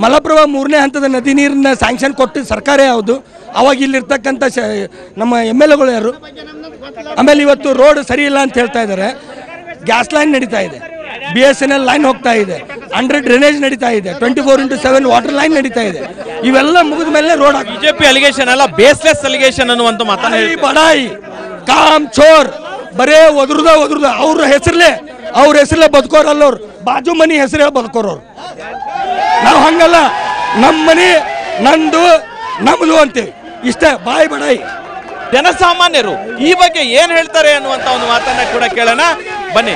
ಮಲಪ್ರಭಾ 3ನೇ ಹಂತದ ನದಿ ನೀರನ್ನ ಸ್ಯಾಂಕ್ಷನ್ ಕೊಟ್ಟು ಸರ್ಕಾರ ಯಾವುದು? ಅವಾಗ ಇಲ್ಲಿರ್ತಕ್ಕಂಥ ನಮ್ಮ MLAಗಳು ಯಾರು? ಆಮೇಲೆ ಇವತ್ತು ರೋಡ್ ಸರಿ ಇಲ್ಲ ಅಂತ ಹೇಳ್ತಾ ಇದ್ದಾರೆ. ಗ್ಯಾಸ್ ಲೈನ್ ನಡೀತಾ ಇದೆ, BSNL ಲೈನ್ ಹೋಗ್ತಾ ಇದೆ, ಅಂಡರ್ ಡ್ರೈನೇಜ್ ನಡೀತಾ ಇದೆ, 24/7 ವಾಟರ್ ಲೈನ್ ನಡೀತಾ ಇದೆ. ಇವೆಲ್ಲ ಮುಗಿದ ಮೇಲೆ ರೋಡ್. ಬಿಜೆಪಿ ಅಲಿಗೇಷನ್ ಅಲ್ಲ, ಬೇಸ್ಲೆಸ್ ಅಲಿಗೇಷನ್ ಅನ್ನುವಂಥ ಮಾತನ್ನ ಹೇಳಿ. ಬಡಾಯಿ ಕಾಮ್ ಚೋರ್ ಬರೇ ಒದ್ರದ ಅವ್ರ ಹೆಸರಲ್ಲೇ ಬದುಕೋರಲ್ಲ. ಅವ್ರು ಬಾಜು ಮನಿ ಹೆಸರೇ ಬದುಕೋರವ್ರು. ನಾವು ಹಂಗಲ್ಲ, ನಮ್ಮ ಮನಿ ನಂದು ನಮ್ದು ಅಂತೀವಿ, ಇಷ್ಟೇ. ಬಾಯಿ ಬಡಾಯಿ. ಜನಸಾಮಾನ್ಯರು ಈ ಬಗ್ಗೆ ಏನ್ ಹೇಳ್ತಾರೆ ಅನ್ನುವಂಥ ಒಂದು ಮಾತನ್ನ ಕೂಡ ಕೇಳೋಣ, ಬನ್ನಿ.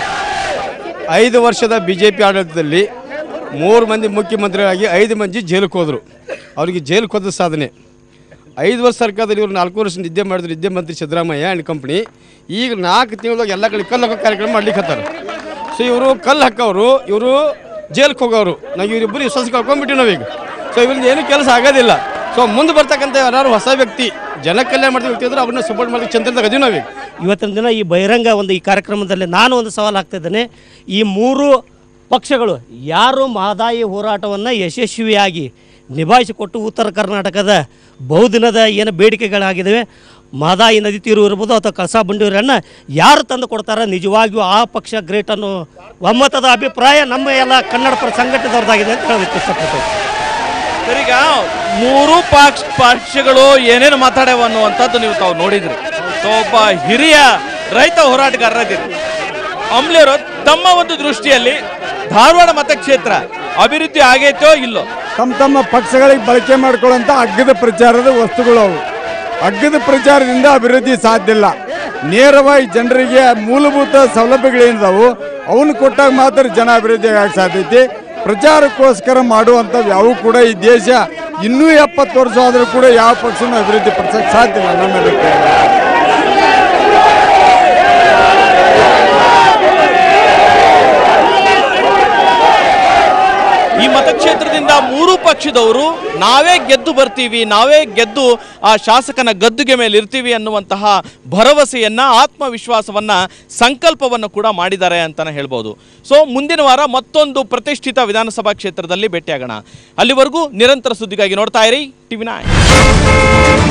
5 ವರ್ಷದ BJP ಆಡಳಿತದಲ್ಲಿ 3 ಮಂದಿ ಮುಖ್ಯಮಂತ್ರಿಗಳಾಗಿ 5 ಮಂದಿ ಜೈಲಿಗೆ ಹೋದರು. ಅವರಿಗೆ ಜೈಲಿಗೆ ಹೋದ ಸಾಧನೆ. 5 ವರ್ಷ ಸರ್ಕಾರದಲ್ಲಿ ಇವರು 4 ವರ್ಷ ನಿದ್ದೆ ಮಾಡಿದ್ರು. ನಿದ್ದೆ ಮಂತ್ರಿ ಸಿದ್ದರಾಮಯ್ಯ ಆ್ಯಂಡ್ ಕಂಪ್ನಿ ಈಗ 4 ತಿಂಗಳಾಗ ಎಲ್ಲ ಕಡೆ ಕಲ್ಲು ಹಾಕೋ ಕಾರ್ಯಕ್ರಮ ಮಾಡ್ಲಿಕ್ಕೆ ಹತ್ತಾರೆ. ಸೊ ಇವರು ಕಲ್ಲು ಹಾಕೋರು, ಇವರು ಜೈಲಿಗೆ ಹೋಗೋರು. ನಾವು ಇವರಿಬ್ಬರು ವಿಶ್ವಾಸ ಕಳ್ಕೊಂಡ್ಬಿಟ್ಟು ನಾವೀಗ. ಸೊ ಇವರಿಂದ ಏನೂ ಕೆಲಸ ಆಗೋದಿಲ್ಲ. ಸೊ ಮುಂದೆ ಬರ್ತಕ್ಕಂಥ ಯಾರು ಹೊಸ ವ್ಯಕ್ತಿ ಜನ ಕಲ್ಯಾಣ ಮಾಡಿದ ವ್ಯಕ್ತಿ ಅಂದ್ರೆ ಅವ್ರನ್ನ ಸಪೋರ್ಟ್ ಮಾಡಿ ಚಂದ್ರದಾಗ ಅದೀವಿ ನಾವೀಗ. ಇವತ್ತಿನ ದಿನ ಈ ಬಹಿರಂಗ ಈ ಕಾರ್ಯಕ್ರಮದಲ್ಲಿ ನಾನು ಒಂದು ಸವಾಲು ಹಾಕ್ತಾ ಇದ್ದೇನೆ. ಈ 3 ಪಕ್ಷಗಳು ಯಾರು ಮಹದಾಯಿ ಹೋರಾಟವನ್ನು ಯಶಸ್ವಿಯಾಗಿ ನಿಭಾಯಿಸಿಕೊಟ್ಟು ಉತ್ತರ ಕರ್ನಾಟಕದ ಬಹುದಿನದ ಏನು ಬೇಡಿಕೆಗಳಾಗಿದ್ದಾವೆ, ಮಹದಾಯಿ ನದಿ ತೀರು ಇರ್ಬೋದು ಅಥವಾ ಕಳಸಾ ಬಂಡೂರನ್ನು ಯಾರು ತಂದು ಕೊಡ್ತಾರೆ, ನಿಜವಾಗಿಯೂ ಆ ಪಕ್ಷ ಗ್ರೇಟ್ ಅನ್ನೋ ಒಮ್ಮತದ ಅಭಿಪ್ರಾಯ ನಮ್ಮ ಎಲ್ಲ ಕನ್ನಡ ಪರ ಸಂಘಟನೆದವ್ರದ್ದಾಗಿದೆ ಅಂತ ಹೇಳೋದಕ್ಕೆ ಇಷ್ಟಪಡ್ತೇವೆ. ಸರಿಗ 3 ಪಕ್ಷಗಳು ಏನೇನು ಮಾತಾಡ್ಯಾವ ಅನ್ನುವಂಥದ್ದು ನೀವು ತಾವು ನೋಡಿದ್ರಿ. ಒಬ್ಬ ಹಿರಿಯ ರೈತ ಹೋರಾಟಗಾರರಿದ್ದೀರಿ. ಅಂಬ್ಲಿಯವರು ತಮ್ಮ ಒಂದು ದೃಷ್ಟಿಯಲ್ಲಿ ಧಾರವಾಡ ಮತಕ್ಷೇತ್ರ ಅಭಿವೃದ್ಧಿ ಆಗೈತೋ ಇಲ್ಲೋ? ತಮ್ಮ ಪಕ್ಷಗಳಿಗೆ ಬಳಕೆ ಮಾಡ್ಕೊಳ್ಳೋಂಥ ಅಗ್ಗದ ಪ್ರಚಾರದ ವಸ್ತುಗಳು ಅವು. ಅಗ್ಗದ ಪ್ರಚಾರದಿಂದ ಅಭಿವೃದ್ಧಿ ಸಾಧ್ಯ ಇಲ್ಲ. ನೇರವಾಗಿ ಜನರಿಗೆ ಮೂಲಭೂತ ಸೌಲಭ್ಯಗಳೇನಿದಾವು ಅವನ್ನ ಕೊಟ್ಟಾಗ ಮಾತ್ರ ಜನ ಅಭಿವೃದ್ಧಿ ಆಗಕ್ಕೆ ಸಾಧ್ಯತೆ. ಪ್ರಚಾರಕ್ಕೋಸ್ಕರ ಮಾಡುವಂಥವು ಯಾವ ಕೂಡ ಈ ದೇಶ ಇನ್ನೂ 70 ವರ್ಷ ಆದರೂ ಕೂಡ ಯಾವ ಪಕ್ಷನೂ ಅಭಿವೃದ್ಧಿ ಪಡಿಸೋಕ್ಕೆ ಸಾಧ್ಯ ಇಲ್ಲ ನಮ್ಮ ಅಭಿಪ್ರಾಯ. ಈ ಮತಕ್ಷೇತ್ರದಿಂದ 3 ಪಕ್ಷದವರು ನಾವೇ ಗೆದ್ದು ಬರ್ತೀವಿ, ನಾವೇ ಗೆದ್ದು ಆ ಶಾಸಕನ ಗದ್ದುಗೆ ಮೇಲೆ ಇರ್ತೀವಿ ಅನ್ನುವಂತಹ ಭರವಸೆಯನ್ನ, ಆತ್ಮವಿಶ್ವಾಸವನ್ನ, ಸಂಕಲ್ಪವನ್ನು ಕೂಡ ಮಾಡಿದ್ದಾರೆ ಅಂತಾನೆ ಹೇಳ್ಬೋದು. ಸೊ ಮುಂದಿನ ವಾರ ಮತ್ತೊಂದು ಪ್ರತಿಷ್ಠಿತ ವಿಧಾನಸಭಾ ಕ್ಷೇತ್ರದಲ್ಲಿ ಭೇಟಿಯಾಗೋಣ. ಅಲ್ಲಿವರೆಗೂ ನಿರಂತರ ಸುದ್ದಿಗಾಗಿ ನೋಡ್ತಾ ಇರಿ TV9.